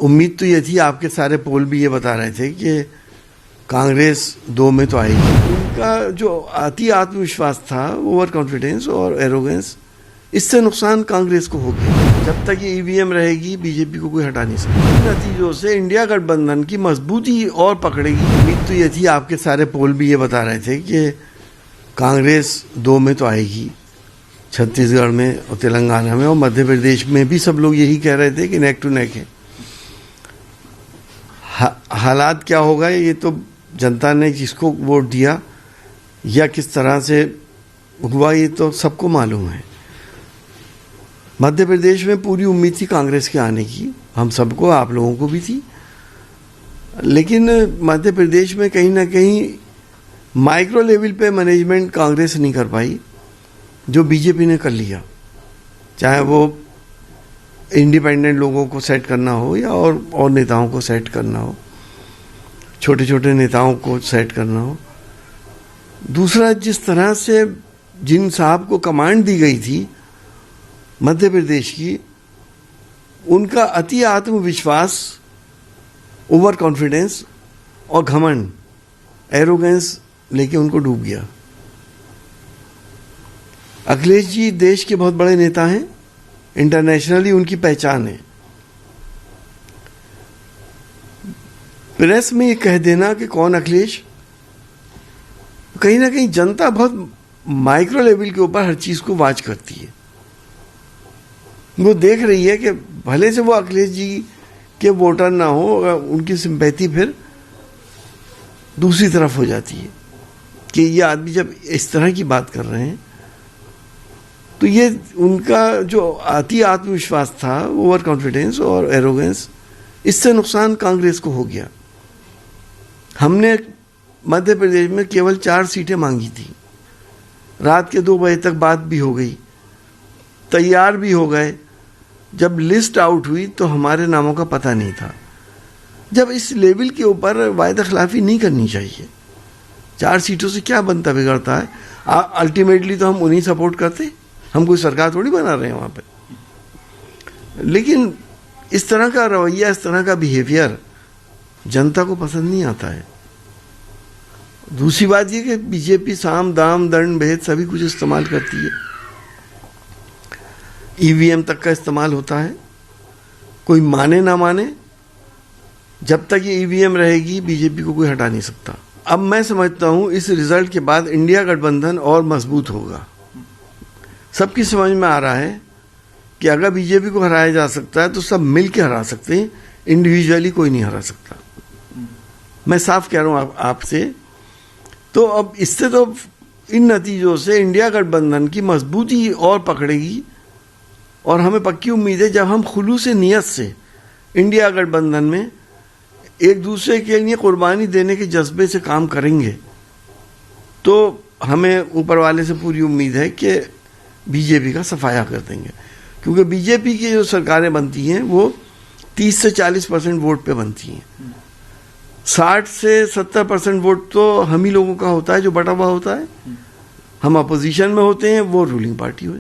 उम्मीद तो ये थी, आपके सारे पोल भी ये बता रहे थे कि कांग्रेस 2 में तो आएगी। उनका जो अति आत्मविश्वास था, ओवर कॉन्फिडेंस और एरोगेंस, इससे नुकसान कांग्रेस को हो गया। जब तक ये ईवीएम रहेगी, बीजेपी को कोई हटा नहीं सकता। नतीजों से इंडिया गठबंधन की मजबूती और पकड़ेगी। उम्मीद तो ये थी, आपके सारे पोल भी ये बता रहे थे कि कांग्रेस 2 में तो आएगी, छत्तीसगढ़ में और तेलंगाना में और मध्य प्रदेश में भी सब लोग यही कह रहे थे कि नेक टू नेक है। हालात क्या होगा ये तो जनता ने जिसको वोट दिया या किस तरह से हुआ ये तो सबको मालूम है। मध्य प्रदेश में पूरी उम्मीद थी कांग्रेस के आने की, हम सबको, आप लोगों को भी थी, लेकिन मध्य प्रदेश में कहीं ना कहीं माइक्रो लेवल पे मैनेजमेंट कांग्रेस नहीं कर पाई जो बीजेपी ने कर लिया। चाहे वो इंडिपेंडेंट लोगों को सेट करना हो या और नेताओं को सेट करना हो, छोटे छोटे नेताओं को सेट करना हो। दूसरा, जिस तरह से जिन साहब को कमांड दी गई थी मध्य प्रदेश की, उनका अति आत्मविश्वास, ओवर कॉन्फिडेंस और घमंड, एरोगेंस लेके उनको डूब गया। अखिलेश जी देश के बहुत बड़े नेता हैं, इंटरनेशनली उनकी पहचान है। प्रेस में ये कह देना कि कौन अखिलेश, कहीं ना कहीं जनता बहुत माइक्रो लेवल के ऊपर हर चीज को वाच करती है। वो देख रही है कि भले से वो अखिलेश जी के वोटर ना हो, उनकी सिंपैथी फिर दूसरी तरफ हो जाती है कि ये आदमी जब इस तरह की बात कर रहे हैं, तो ये उनका जो अति आत्मविश्वास था, ओवर कॉन्फिडेंस और एरोगेंस, इससे नुकसान कांग्रेस को हो गया। हमने मध्य प्रदेश में केवल 4 सीटें मांगी थी, रात के 2 बजे तक बात भी हो गई, तैयार भी हो गए। जब लिस्ट आउट हुई तो हमारे नामों का पता नहीं था। जब इस लेवल के ऊपर वायदा खिलाफी नहीं करनी चाहिए। 4 सीटों से क्या बनता बिगड़ता है? अल्टीमेटली तो हम उन्हीं सपोर्ट करते, हम कोई सरकार थोड़ी बना रहे हैं वहां पे। लेकिन इस तरह का रवैया, इस तरह का बिहेवियर जनता को पसंद नहीं आता है। दूसरी बात यह कि बीजेपी साम दाम दंड भेद सभी कुछ इस्तेमाल करती है। ईवीएम तक का इस्तेमाल होता है। कोई माने ना माने, जब तक ये ईवीएम रहेगी बीजेपी को कोई हटा नहीं सकता। अब मैं समझता हूं इस रिजल्ट के बाद इंडिया गठबंधन और मजबूत होगा। सबकी समझ में आ रहा है कि अगर बीजेपी को हराया जा सकता है तो सब मिल के हरा सकते हैं, इंडिविजुअली कोई नहीं हरा सकता। मैं साफ कह रहा हूं आपसे। तो अब इससे तो इन नतीजों से इंडिया गठबंधन की मजबूती और पकड़ेगी और हमें पक्की उम्मीद है जब हम खुलूस नियत से इंडिया गठबंधन में एक दूसरे के लिए कुर्बानी देने के जज्बे से काम करेंगे तो हमें ऊपर वाले से पूरी उम्मीद है कि बीजेपी का सफाया कर देंगे। क्योंकि बीजेपी की जो सरकारें बनती हैं वो 30 से 40% वोट पे बनती हैं। 60 से 70% वोट तो हम ही लोगों का होता है जो बटा हुआ होता है। हम अपोजिशन में होते हैं, वो रूलिंग पार्टी होती है।